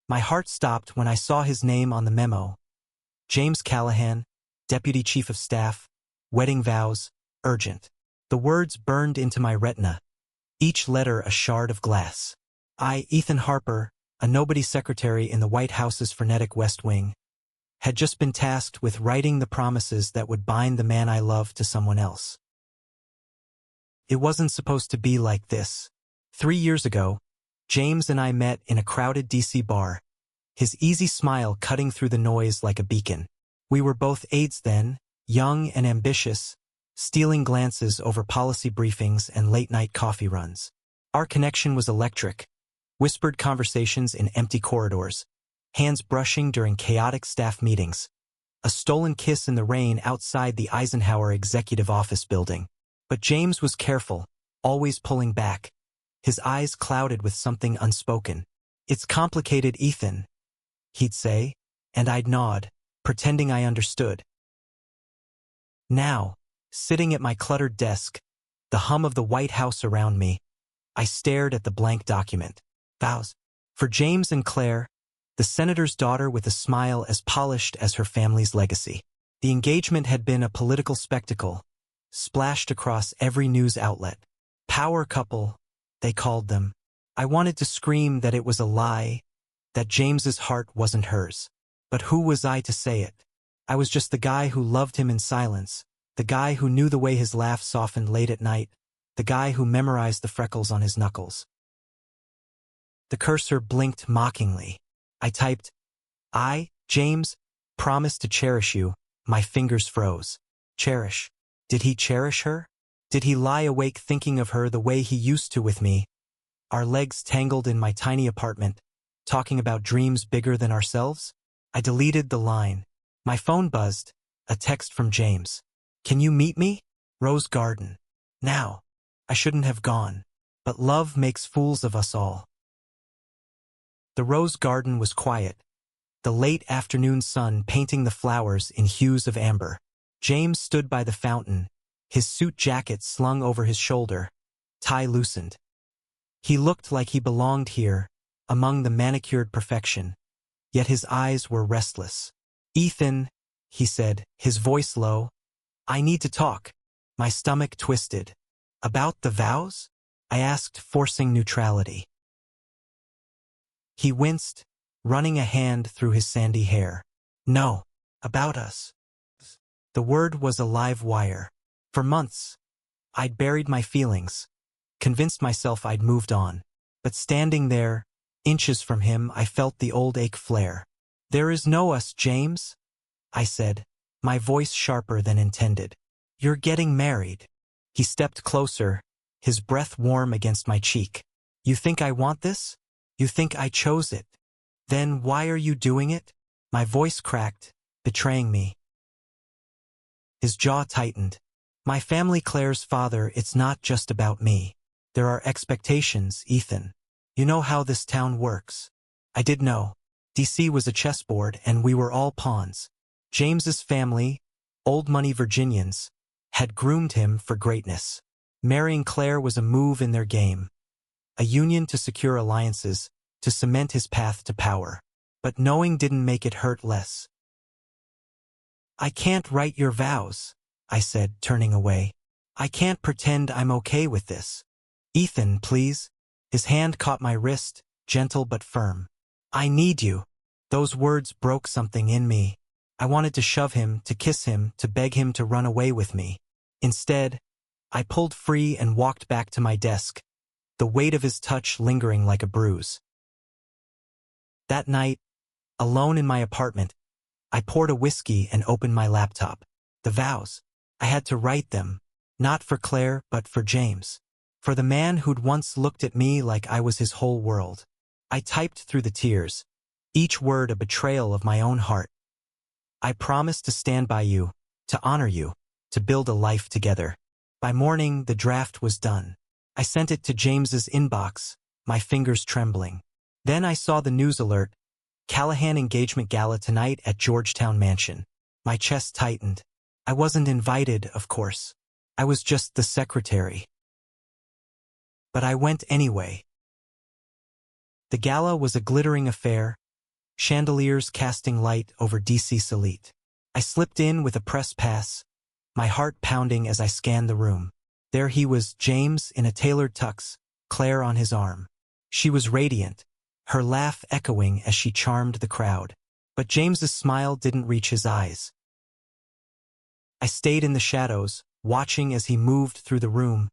My heart stopped when I saw his name on the memo. James Callahan, Deputy Chief of Staff, wedding vows, urgent. The words burned into my retina, each letter a shard of glass. I, Ethan Harper, a nobody secretary in the White House's frenetic West Wing, had just been tasked with writing the promises that would bind the man I loved to someone else. It wasn't supposed to be like this. 3 years ago, James and I met in a crowded DC bar, his easy smile cutting through the noise like a beacon. We were both aides then, young and ambitious, stealing glances over policy briefings and late-night coffee runs. Our connection was electric, whispered conversations in empty corridors, hands brushing during chaotic staff meetings, a stolen kiss in the rain outside the Eisenhower Executive Office building. But James was careful, always pulling back, his eyes clouded with something unspoken. "It's complicated, Ethan," he'd say, and I'd nod, pretending I understood. Now, sitting at my cluttered desk, the hum of the White House around me, I stared at the blank document. Vows. For James and Claire, the senator's daughter with a smile as polished as her family's legacy. The engagement had been a political spectacle, splashed across every news outlet. Power couple, they called them. I wanted to scream that it was a lie, that James's heart wasn't hers. But who was I to say it? I was just the guy who loved him in silence, the guy who knew the way his laugh softened late at night, the guy who memorized the freckles on his knuckles. The cursor blinked mockingly. I typed, "I, James, promise to cherish you." My fingers froze. Cherish. Did he cherish her? Did he lie awake thinking of her the way he used to with me? Our legs tangled in my tiny apartment, talking about dreams bigger than ourselves? I deleted the line. My phone buzzed, a text from James. "Can you meet me? Rose Garden. Now." I shouldn't have gone. But love makes fools of us all. The Rose Garden was quiet, the late afternoon sun painting the flowers in hues of amber. James stood by the fountain, his suit jacket slung over his shoulder, tie loosened. He looked like he belonged here, among the manicured perfection, yet his eyes were restless. "Ethan," he said, his voice low, "I need to talk." My stomach twisted. "About the vows?" I asked, forcing neutrality. He winced, running a hand through his sandy hair. "No, about us." The word was a live wire. For months, I'd buried my feelings, convinced myself I'd moved on. But standing there, inches from him, I felt the old ache flare. "There is no us, James," I said, my voice sharper than intended. "You're getting married." He stepped closer, his breath warm against my cheek. "You think I want this? You think I chose it? Then why are you doing it?" My voice cracked, betraying me. His jaw tightened. "My family, Claire's father, it's not just about me. There are expectations, Ethan. You know how this town works." I did know. DC was a chessboard and we were all pawns. James's family, old money Virginians, had groomed him for greatness. Marrying Claire was a move in their game. A union to secure alliances, to cement his path to power. But knowing didn't make it hurt less. "I can't write your vows," I said, turning away. "I can't pretend I'm okay with this. Ethan, please." His hand caught my wrist, gentle but firm. "I need you." Those words broke something in me. I wanted to shove him, to kiss him, to beg him to run away with me. Instead, I pulled free and walked back to my desk, the weight of his touch lingering like a bruise. That night, alone in my apartment, I poured a whiskey and opened my laptop. The vows. I had to write them, not for Claire, but for James. For the man who'd once looked at me like I was his whole world. I typed through the tears, each word a betrayal of my own heart. "I promise to stand by you, to honor you, to build a life together." By morning, the draft was done. I sent it to James's inbox, my fingers trembling. Then I saw the news alert, Callahan engagement gala tonight at Georgetown Mansion. My chest tightened. I wasn't invited, of course. I was just the secretary. But I went anyway. The gala was a glittering affair, chandeliers casting light over DC Salite. I slipped in with a press pass, my heart pounding as I scanned the room. There he was, James in a tailored tux, Claire on his arm. She was radiant, her laugh echoing as she charmed the crowd. But James's smile didn't reach his eyes. I stayed in the shadows, watching as he moved through the room,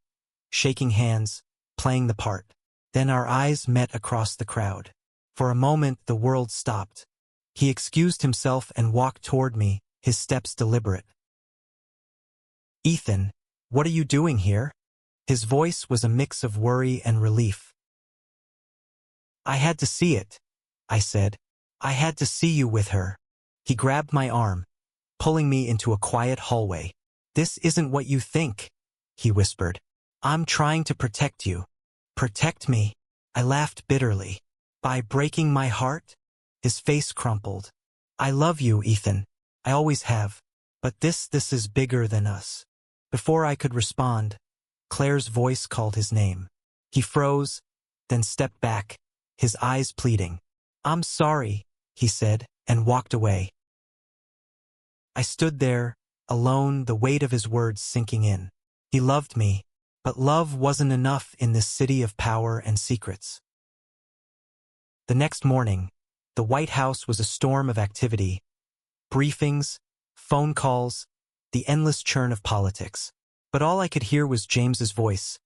shaking hands, playing the part. Then our eyes met across the crowd. For a moment the world stopped. He excused himself and walked toward me, his steps deliberate. "Ethan, what are you doing here?" His voice was a mix of worry and relief. "I had to see it," I said. "I had to see you with her." He grabbed my arm, pulling me into a quiet hallway. "This isn't what you think," he whispered. "I'm trying to protect you." "Protect me?" I laughed bitterly. "By breaking my heart?" His face crumpled. "I love you, Ethan. I always have. But this is bigger than us." Before I could respond, Claire's voice called his name. He froze, then stepped back, his eyes pleading. "I'm sorry," he said, and walked away. I stood there, alone, the weight of his words sinking in. He loved me, but love wasn't enough in this city of power and secrets. The next morning, the White House was a storm of activity. Briefings, phone calls, the endless churn of politics. But all I could hear was James's voice.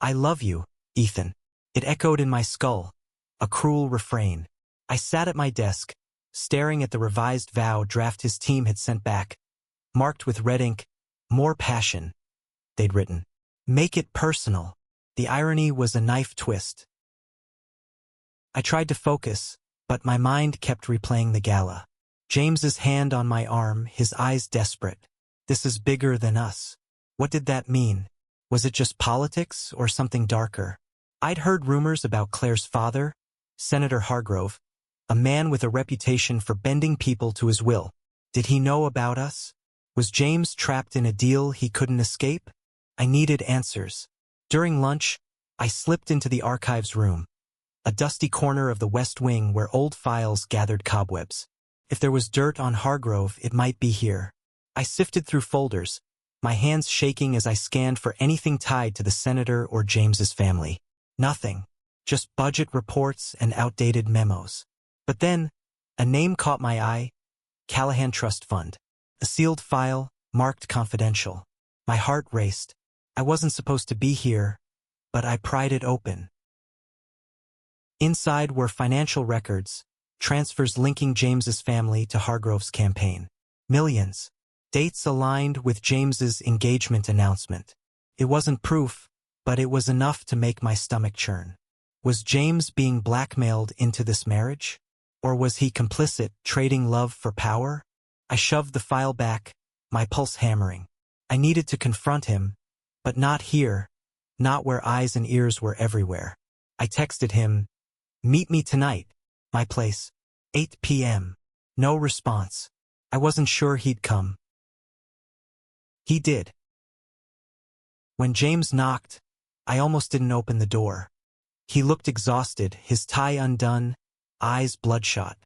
"I love you, Ethan." It echoed in my skull, a cruel refrain. I sat at my desk, staring at the revised vow draft his team had sent back, marked with red ink, "More passion," they'd written. "Make it personal." The irony was a knife twist. I tried to focus, but my mind kept replaying the gala. James's hand on my arm, his eyes desperate. This is bigger than us. What did that mean? Was it just politics or something darker? I'd heard rumors about Claire's father, Senator Hargrove, a man with a reputation for bending people to his will. Did he know about us? Was James trapped in a deal he couldn't escape? I needed answers. During lunch, I slipped into the archives room, a dusty corner of the West Wing where old files gathered cobwebs. If there was dirt on Hargrove, it might be here. I sifted through folders, my hands shaking as I scanned for anything tied to the senator or James's family. Nothing. Just budget reports and outdated memos. But then, a name caught my eye, Callahan Trust Fund. A sealed file, marked confidential. My heart raced. I wasn't supposed to be here, but I pried it open. Inside were financial records, transfers linking James's family to Hargrove's campaign. Millions. Dates aligned with James's engagement announcement. It wasn't proof, but it was enough to make my stomach churn. Was James being blackmailed into this marriage? Or was he complicit, trading love for power? I shoved the file back, my pulse hammering. I needed to confront him, but not here, not where eyes and ears were everywhere. I texted him, "Meet me tonight, my place, 8 p.m. No response. I wasn't sure he'd come. He did. When James knocked, I almost didn't open the door. He looked exhausted, his tie undone, eyes bloodshot.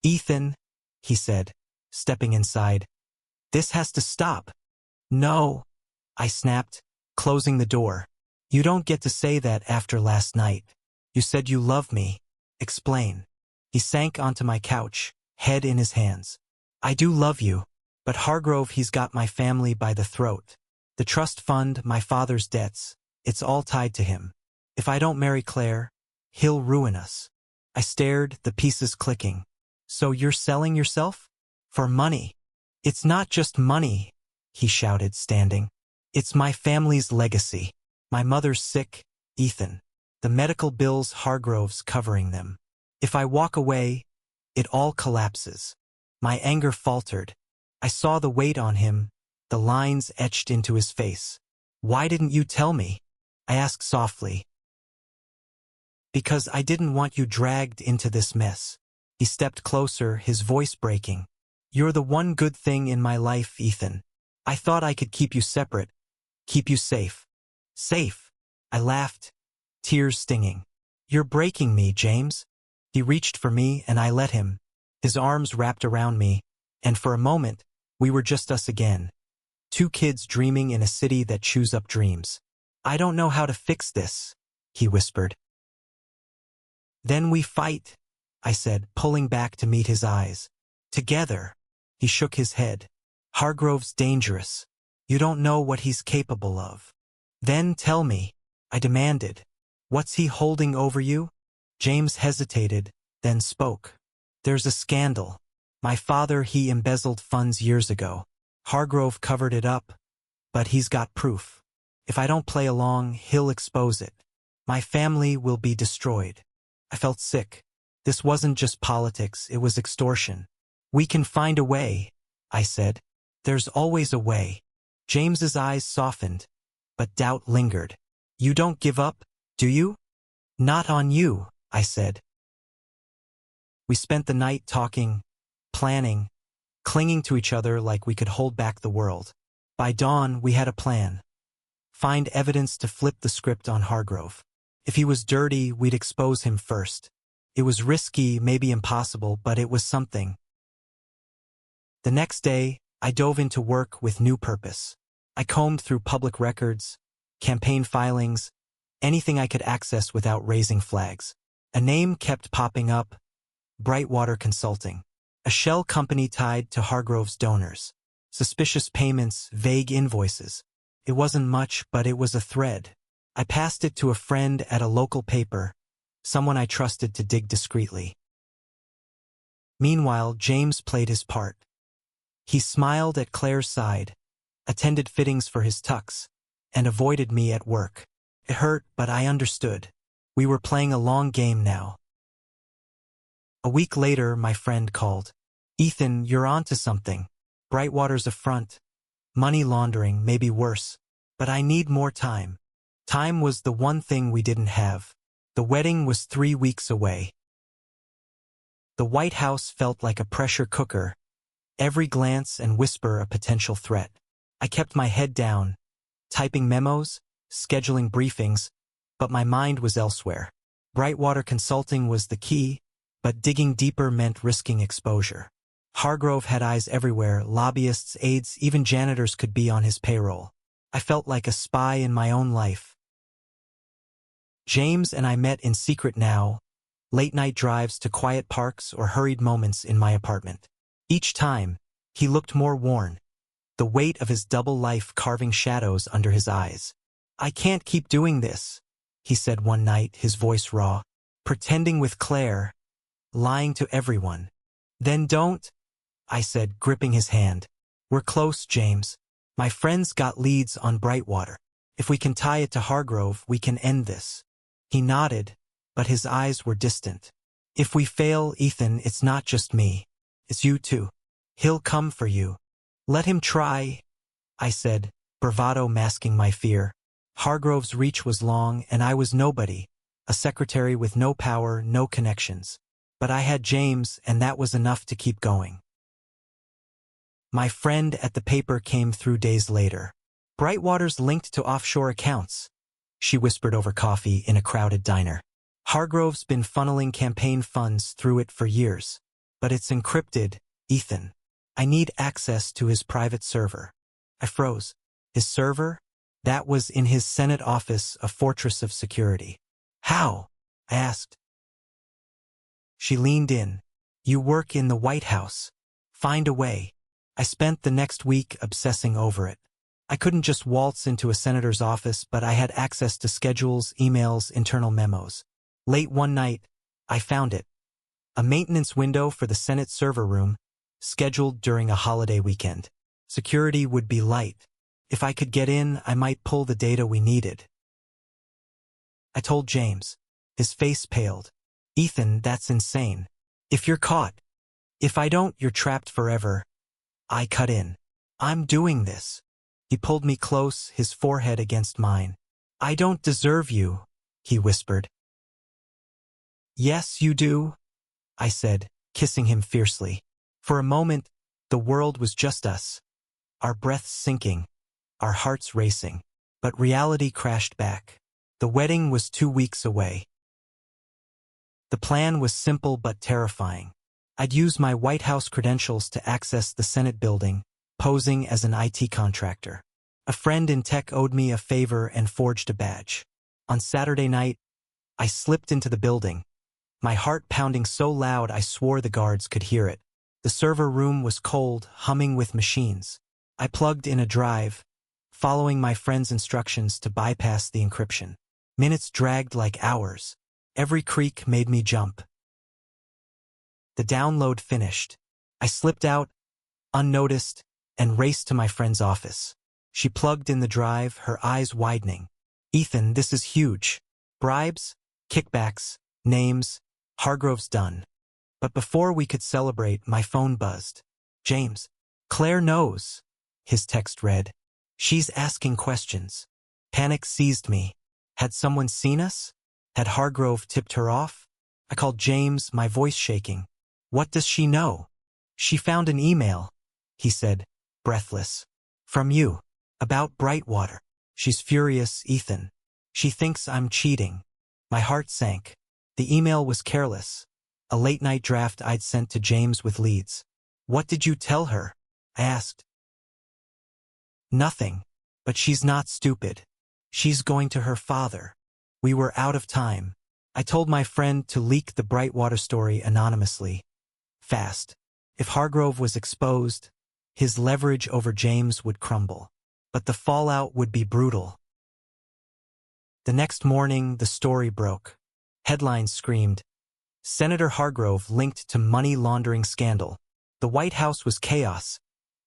"Ethan," he said, stepping inside. "This has to stop." "No," I snapped, closing the door. "You don't get to say that after last night. You said you love me. Explain." He sank onto my couch, head in his hands. "I do love you, but Hargrove, he's got my family by the throat. The trust fund, my father's debts, it's all tied to him. If I don't marry Claire, he'll ruin us." I stared, the pieces clicking. "So you're selling yourself? For money?" "It's not just money," he shouted, standing. "It's my family's legacy. My mother's sick, Ethan. The medical bills, Hargrove's covering them. If I walk away, it all collapses." My anger faltered. I saw the weight on him, the lines etched into his face. "Why didn't you tell me?" I asked softly. "Because I didn't want you dragged into this mess." He stepped closer, his voice breaking. "You're the one good thing in my life, Ethan. I thought I could keep you separate, keep you safe." "Safe?" I laughed, tears stinging. "You're breaking me, James." He reached for me and I let him, His arms wrapped around me, and for a moment, we were just us again. Two kids dreaming in a city that chews up dreams. "I don't know how to fix this," he whispered. "Then we fight," I said, pulling back to meet his eyes. "Together." He shook his head. "Hargrove's dangerous. You don't know what he's capable of." "Then tell me," I demanded. "What's he holding over you?" James hesitated, then spoke. "There's a scandal. My father, he embezzled funds years ago. Hargrove covered it up, but he's got proof. If I don't play along, he'll expose it. My family will be destroyed." I felt sick. This wasn't just politics, it was extortion. "We can find a way," I said. "There's always a way." James's eyes softened, but doubt lingered. "You don't give up, do you?" "Not on you," I said. We spent the night talking, planning, clinging to each other like we could hold back the world. By dawn, we had a plan. Find evidence to flip the script on Hargrove. If he was dirty, we'd expose him first. It was risky, maybe impossible, but it was something. The next day, I dove into work with new purpose. I combed through public records, campaign filings, anything I could access without raising flags. A name kept popping up: Brightwater Consulting, a shell company tied to Hargrove's donors. Suspicious payments, vague invoices. It wasn't much, but it was a thread. I passed it to a friend at a local paper, someone I trusted to dig discreetly. Meanwhile, James played his part. He smiled at Claire's side, attended fittings for his tux, and avoided me at work. It hurt, but I understood. We were playing a long game now. A week later, my friend called. "Ethan, you're onto something. Brightwater's a front. Money laundering, maybe worse. But I need more time." Time was the one thing we didn't have. The wedding was 3 weeks away. The White House felt like a pressure cooker, every glance and whisper a potential threat. I kept my head down, typing memos, scheduling briefings, but my mind was elsewhere. Brightwater Consulting was the key, but digging deeper meant risking exposure. Hargrove had eyes everywhere, lobbyists, aides, even janitors could be on his payroll. I felt like a spy in my own life. James and I met in secret now, late-night drives to quiet parks or hurried moments in my apartment. Each time, he looked more worn, the weight of his double life carving shadows under his eyes. "I can't keep doing this," he said one night, his voice raw. "Pretending with Claire, lying to everyone." "Then don't," I said, gripping his hand. "We're close, James. My friend's got leads on Brightwater. If we can tie it to Hargrove, we can end this." He nodded, but his eyes were distant. "If we fail, Ethan, it's not just me. It's you too. He'll come for you." "Let him try," I said, bravado masking my fear. Hargrove's reach was long, and I was nobody, a secretary with no power, no connections. But I had James, and that was enough to keep going. My friend at the paper came through days later. "Brightwater's linked to offshore accounts," she whispered over coffee in a crowded diner. "Hargrove's been funneling campaign funds through it for years. But it's encrypted, Ethan. I need access to his private server." I froze. His server? That was in his Senate office, a fortress of security. "How?" I asked. She leaned in. "You work in the White House. Find a way." I spent the next week obsessing over it. I couldn't just waltz into a senator's office, but I had access to schedules, emails, internal memos. Late one night, I found it. A maintenance window for the Senate server room, scheduled during a holiday weekend. Security would be light. If I could get in, I might pull the data we needed. I told James. His face paled. "Ethan, that's insane. If you're caught. If I don't, you're trapped forever." I cut in. "I'm doing this." He pulled me close, his forehead against mine. "I don't deserve you," he whispered. "Yes, you do," I said, kissing him fiercely. For a moment, the world was just us. Our breaths sinking, our hearts racing. But reality crashed back. The wedding was 2 weeks away. The plan was simple but terrifying. I'd use my White House credentials to access the Senate building, posing as an IT contractor. A friend in tech owed me a favor and forged a badge. On Saturday night, I slipped into the building, my heart pounding so loud I swore the guards could hear it. The server room was cold, humming with machines. I plugged in a drive, following my friend's instructions to bypass the encryption. Minutes dragged like hours. Every creak made me jump. The download finished. I slipped out, unnoticed, and raced to my friend's office. She plugged in the drive, her eyes widening. "Ethan, this is huge. Bribes, kickbacks, names, Hargrove's done." But before we could celebrate, my phone buzzed. "James, Claire knows," his text read. "She's asking questions." Panic seized me. Had someone seen us? Had Hargrove tipped her off? I called James, my voice shaking. "What does she know?" "She found an email," he said, breathless. "From you. About Brightwater. She's furious, Ethan. She thinks I'm cheating." My heart sank. The email was careless. A late-night draft I'd sent to James with leads. "What did you tell her?" I asked. "Nothing. But she's not stupid. She's going to her father." We were out of time. I told my friend to leak the Brightwater story anonymously. Fast. If Hargrove was exposed, his leverage over James would crumble. But the fallout would be brutal. The next morning, the story broke. Headlines screamed, "Senator Hargrove linked to money laundering scandal." The White House was chaos.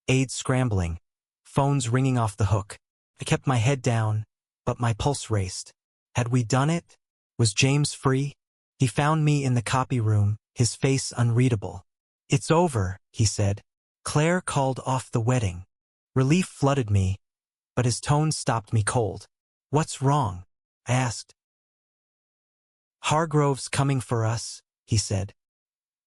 Aides scrambling. Phones ringing off the hook. I kept my head down, but my pulse raced. Had we done it? Was James free? He found me in the copy room, his face unreadable. "It's over," he said. "Claire called off the wedding." Relief flooded me, but his tone stopped me cold. "What's wrong?" I asked. "Hargrove's coming for us," he said.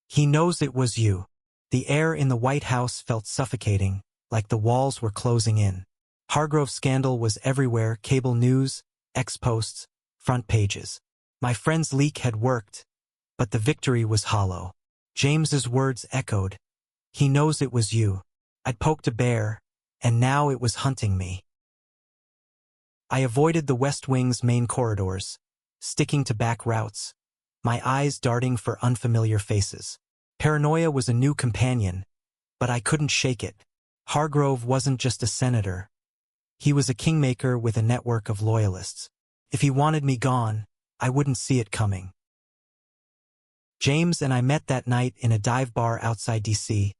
"He knows it was you." The air in the White House felt suffocating, like the walls were closing in. Hargrove's scandal was everywhere: cable news, X-posts, front pages. My friend's leak had worked, but the victory was hollow. James's words echoed. "He knows it was you." I'd poked a bear, and now it was hunting me. I avoided the West Wing's main corridors, sticking to back routes, my eyes darting for unfamiliar faces. Paranoia was a new companion, but I couldn't shake it. Hargrove wasn't just a senator. He was a kingmaker with a network of loyalists. If he wanted me gone, I wouldn't see it coming. James and I met that night in a dive bar outside D.C.,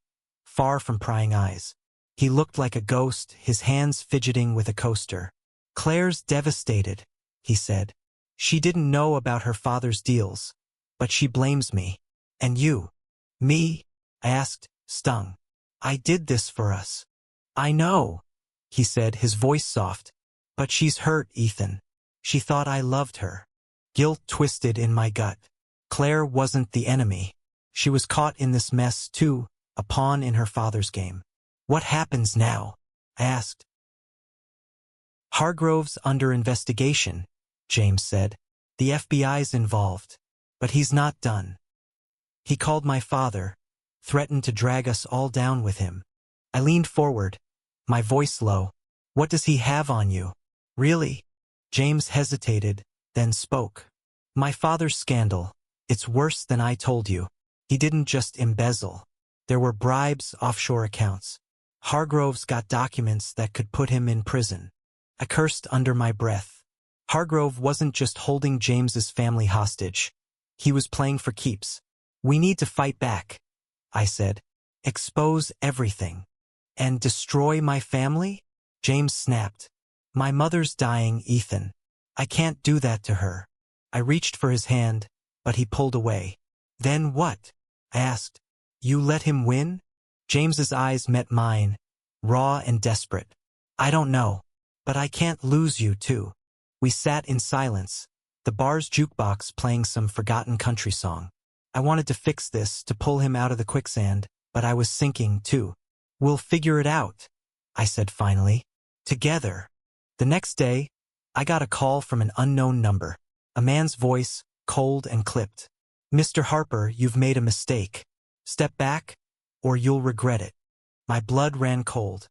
far from prying eyes. He looked like a ghost, his hands fidgeting with a coaster. "Claire's devastated," he said. "She didn't know about her father's deals, but she blames me." "And you?" "Me?" I asked, stung. "I did this for us." "I know," he said, his voice soft. "But she's hurt, Ethan. She thought I loved her." Guilt twisted in my gut. Claire wasn't the enemy. She was caught in this mess too, a pawn in her father's game. "What happens now?" I asked. "Hargrove's under investigation," James said. "The FBI's involved. But he's not done. He called my father, threatened to drag us all down with him." I leaned forward, my voice low. "What does he have on you?" "Really?" James hesitated, then spoke. "My father's scandal. It's worse than I told you. He didn't just embezzle. There were bribes, offshore accounts. Hargrove's got documents that could put him in prison." I cursed under my breath. Hargrove wasn't just holding James's family hostage. He was playing for keeps. "We need to fight back," I said. "Expose everything." "And destroy my family?" James snapped. "My mother's dying, Ethan. I can't do that to her." I reached for his hand, but he pulled away. "Then what?" I asked. "You let him win?" James's eyes met mine, raw and desperate. "I don't know. But I can't lose you too." We sat in silence, the bar's jukebox playing some forgotten country song. I wanted to fix this, to pull him out of the quicksand, but I was sinking too. "We'll figure it out," I said finally. "Together." The next day, I got a call from an unknown number. A man's voice, cold and clipped. "Mr. Harper, you've made a mistake." Step back, or you'll regret it. My blood ran cold.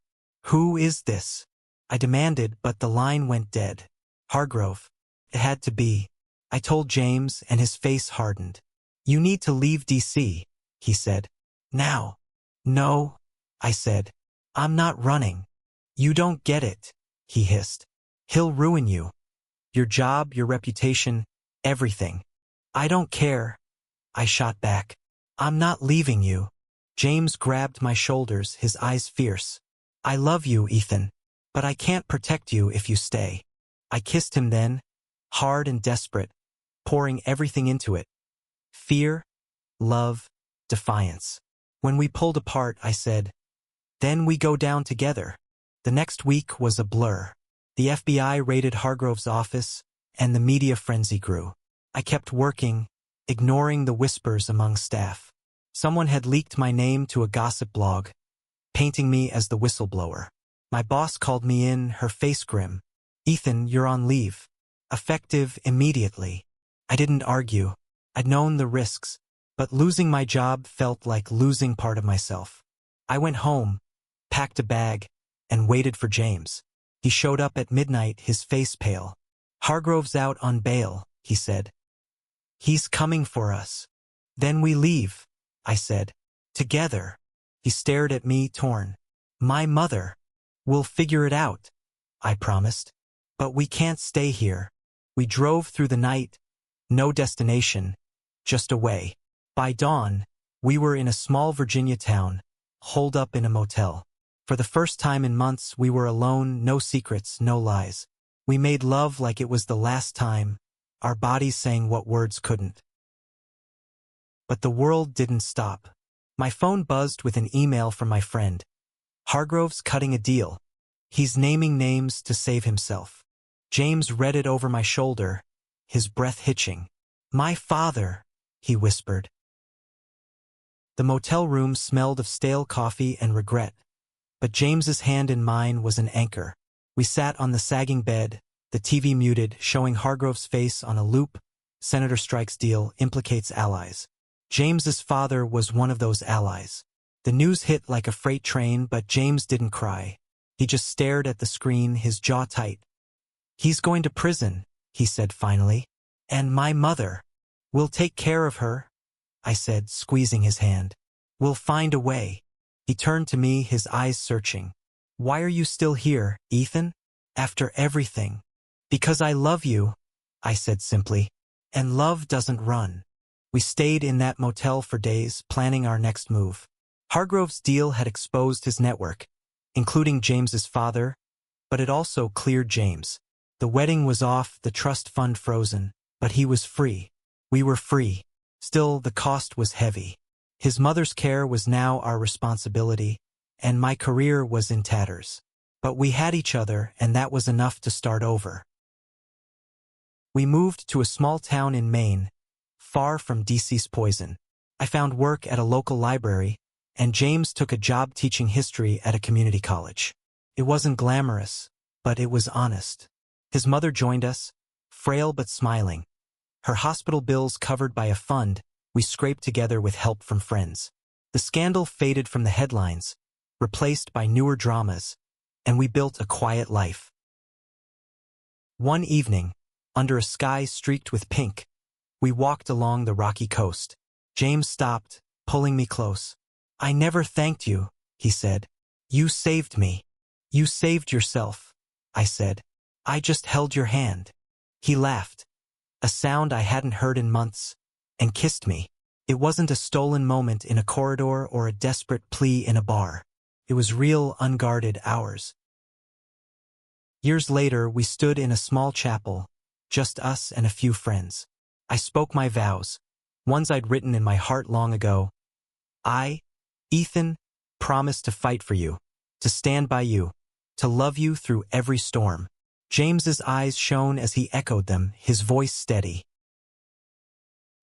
Who is this? I demanded, but the line went dead. Hargrove. It had to be. I told James, and his face hardened. You need to leave DC, he said. Now. No, I said. I'm not running. You don't get it, he hissed. He'll ruin you. Your job, your reputation, everything. I don't care. I shot back. I'm not leaving you. James grabbed my shoulders, his eyes fierce. I love you, Ethan, but I can't protect you if you stay. I kissed him then, hard and desperate, pouring everything into it. Fear, love, defiance. When we pulled apart, I said, then we go down together. The next week was a blur. The FBI raided Hargrove's office, and the media frenzy grew. I kept working, ignoring the whispers among staff. Someone had leaked my name to a gossip blog, painting me as the whistleblower. My boss called me in, her face grim. Ethan, you're on leave. Effective immediately. I didn't argue. I'd known the risks, but losing my job felt like losing part of myself. I went home, packed a bag, and waited for James. He showed up at midnight, his face pale. Hargrove's out on bail, he said. He's coming for us. Then we leave, I said. Together. He stared at me, torn. My mother. We'll figure it out, I promised. But we can't stay here. We drove through the night. No destination, just away. By dawn, we were in a small Virginia town, holed up in a motel. For the first time in months, we were alone, no secrets, no lies. We made love like it was the last time, our bodies saying what words couldn't. But the world didn't stop. My phone buzzed with an email from my friend. Hargrove's cutting a deal. He's naming names to save himself. James read it over my shoulder, his breath hitching. My father, he whispered. The motel room smelled of stale coffee and regret, but James's hand in mine was an anchor. We sat on the sagging bed, the TV muted, showing Hargrove's face on a loop. Senator strikes deal, implicates allies. James's father was one of those allies. The news hit like a freight train, but James didn't cry. He just stared at the screen, his jaw tight. He's going to prison, he said finally. And my mother. We'll take care of her, I said, squeezing his hand. We'll find a way. He turned to me, his eyes searching. Why are you still here, Ethan? After everything? Because I love you, I said simply. And love doesn't run. We stayed in that motel for days, planning our next move. Hargrove's deal had exposed his network, including James's father, but it also cleared James. The wedding was off, the trust fund frozen, but he was free. We were free. Still, the cost was heavy. His mother's care was now our responsibility, and my career was in tatters. But we had each other, and that was enough to start over. We moved to a small town in Maine, far from DC's poison. I found work at a local library, and James took a job teaching history at a community college. It wasn't glamorous, but it was honest. His mother joined us, frail but smiling. Her hospital bills covered by a fund we scraped together with help from friends. The scandal faded from the headlines, replaced by newer dramas, and we built a quiet life. One evening, under a sky streaked with pink, we walked along the rocky coast. James stopped, pulling me close. I never thanked you, he said. You saved me. You saved yourself, I said. I just held your hand. He laughed, a sound I hadn't heard in months, and kissed me. It wasn't a stolen moment in a corridor or a desperate plea in a bar. It was real, unguarded hours. Years later, we stood in a small chapel, just us and a few friends. I spoke my vows, ones I'd written in my heart long ago. I, Ethan, promise to fight for you, to stand by you, to love you through every storm. James's eyes shone as he echoed them, his voice steady.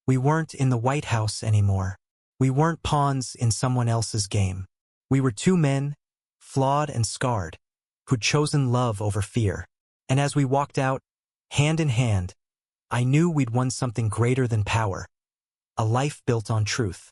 We weren't in the White House anymore. We weren't pawns in someone else's game. We were two men, flawed and scarred, who'd chosen love over fear. And as we walked out, hand in hand, I knew we'd won something greater than power, a life built on truth.